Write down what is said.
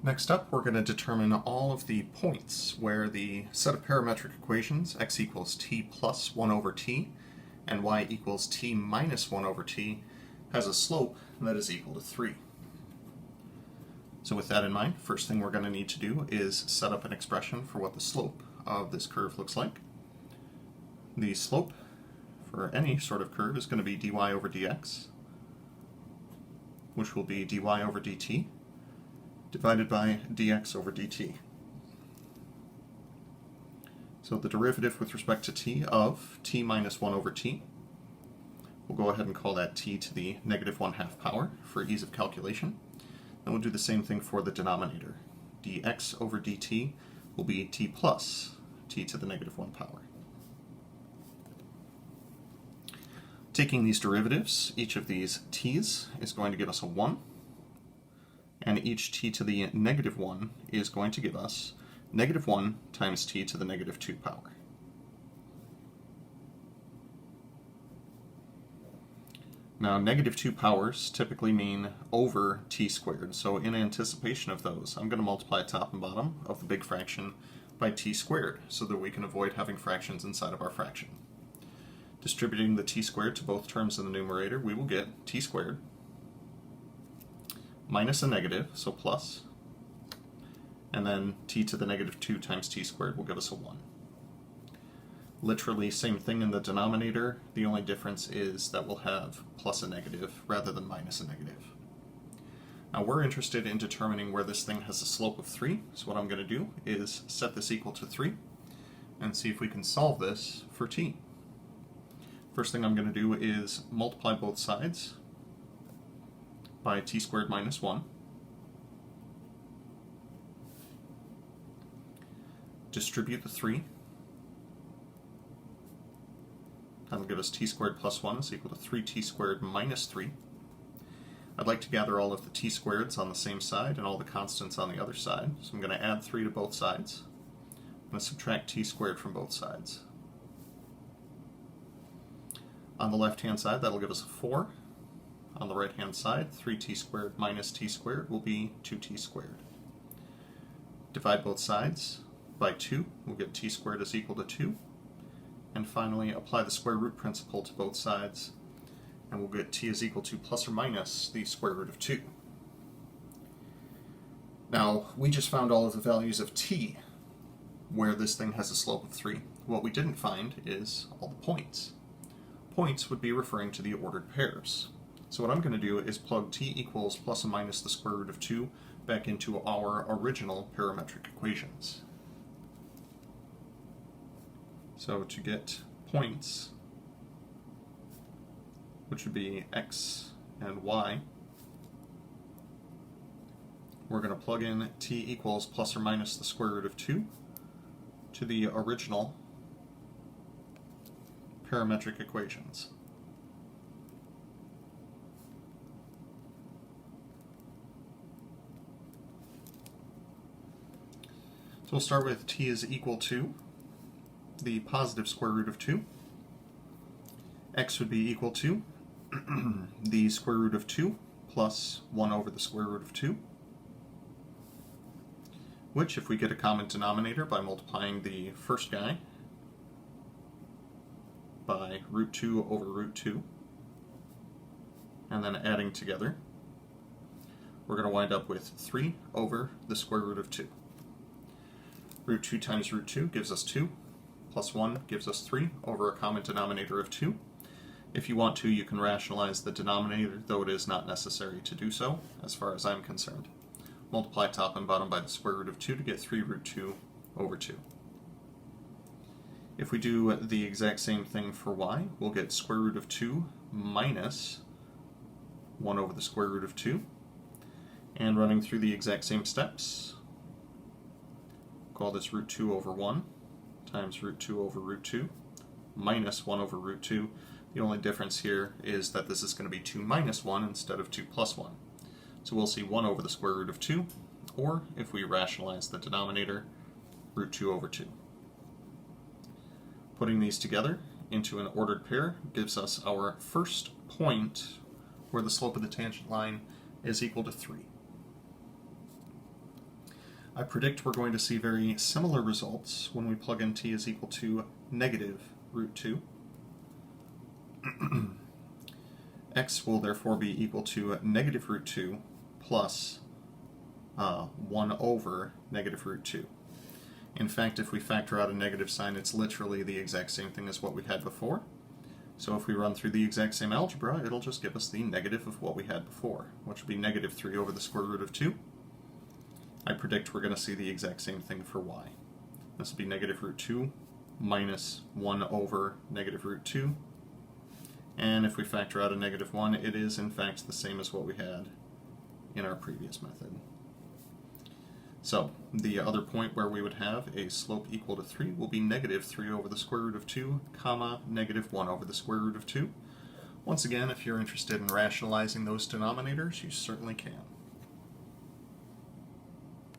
Next up, we're going to determine all of the points where the set of parametric equations x equals t plus 1 over t and y equals t minus 1 over t has a slope that is equal to 3. So with that in mind, first thing we're going to need to do is set up an expression for what the slope of this curve looks like. The slope for any sort of curve is going to be dy over dx, which will be dy over dt, divided by dx over dt. So the derivative with respect to t of t minus 1 over t, we'll go ahead and call that t to the negative 1/2 power for ease of calculation. And we'll do the same thing for the denominator. dx over dt will be t plus t to the negative 1 power. Taking these derivatives, each of these t's is going to give us a 1, and each t to the negative 1 is going to give us negative 1 times t to the negative 2 power. Now, negative 2 powers typically mean over t squared, so in anticipation of those, I'm going to multiply top and bottom of the big fraction by t squared so that we can avoid having fractions inside of our fraction. Distributing the t squared to both terms in the numerator, we will get t squared minus a negative, so plus, and then t to the negative 2 times t squared will give us a 1. Literally same thing in the denominator, the only difference is that we'll have plus a negative rather than minus a negative. Now we're interested in determining where this thing has a slope of 3, so what I'm going to do is set this equal to 3 and see if we can solve this for t. First thing I'm going to do is multiply both sides by t squared minus 1. Distribute the 3. That'll give us t squared plus 1 is equal to 3t squared minus 3. I'd like to gather all of the t squareds on the same side and all the constants on the other side, so I'm going to add 3 to both sides. I'm going to subtract t squared from both sides. On the left-hand side, that'll give us a 4. On the right-hand side, 3t squared minus t squared will be 2t squared. Divide both sides by 2. We'll get t squared is equal to 2. And finally, apply the square root principle to both sides, and we'll get t is equal to plus or minus the square root of 2. Now, we just found all of the values of t where this thing has a slope of 3. What we didn't find is all the points. Points would be referring to the ordered pairs. So what I'm going to do is plug t equals plus or minus the square root of 2 back into our original parametric equations. So to get points, which would be x and y, we're going to plug in t equals plus or minus the square root of 2 to the original parametric equations. So we'll start with t is equal to the positive square root of 2. X would be equal to the square root of 2 plus 1 over the square root of 2, which, if we get a common denominator by multiplying the first guy by root 2 over root 2, and then adding together, we're going to wind up with 3 over the square root of 2. Root 2 times root 2 gives us 2, plus 1 gives us 3 over a common denominator of 2. If you want to, you can rationalize the denominator, though it is not necessary to do so, as far as I'm concerned. Multiply top and bottom by the square root of 2 to get 3 root 2 over 2. If we do the exact same thing for y, we'll get square root of 2 minus 1 over the square root of 2. And running through the exact same steps, call this root 2 over 1 times root 2 over root 2 minus 1 over root 2. The only difference here is that this is going to be 2 minus 1 instead of 2 plus 1. So we'll see 1 over the square root of 2, or if we rationalize the denominator, root 2 over 2. Putting these together into an ordered pair gives us our first point where the slope of the tangent line is equal to 3. I predict we're going to see very similar results when we plug in t is equal to negative root 2. X will therefore be equal to negative root 2 plus 1 over negative root 2. In fact, if we factor out a negative sign, it's literally the exact same thing as what we had before. So if we run through the exact same algebra, it'll just give us the negative of what we had before, which would be negative 3 over the square root of 2. I predict we're going to see the exact same thing for y. This will be negative root 2 minus 1 over negative root 2. And if we factor out a negative 1, it is in fact the same as what we had in our previous method. So the other point where we would have a slope equal to 3 will be negative 3 over the square root of 2, comma, negative 1 over the square root of 2. Once again, if you're interested in rationalizing those denominators, you certainly can.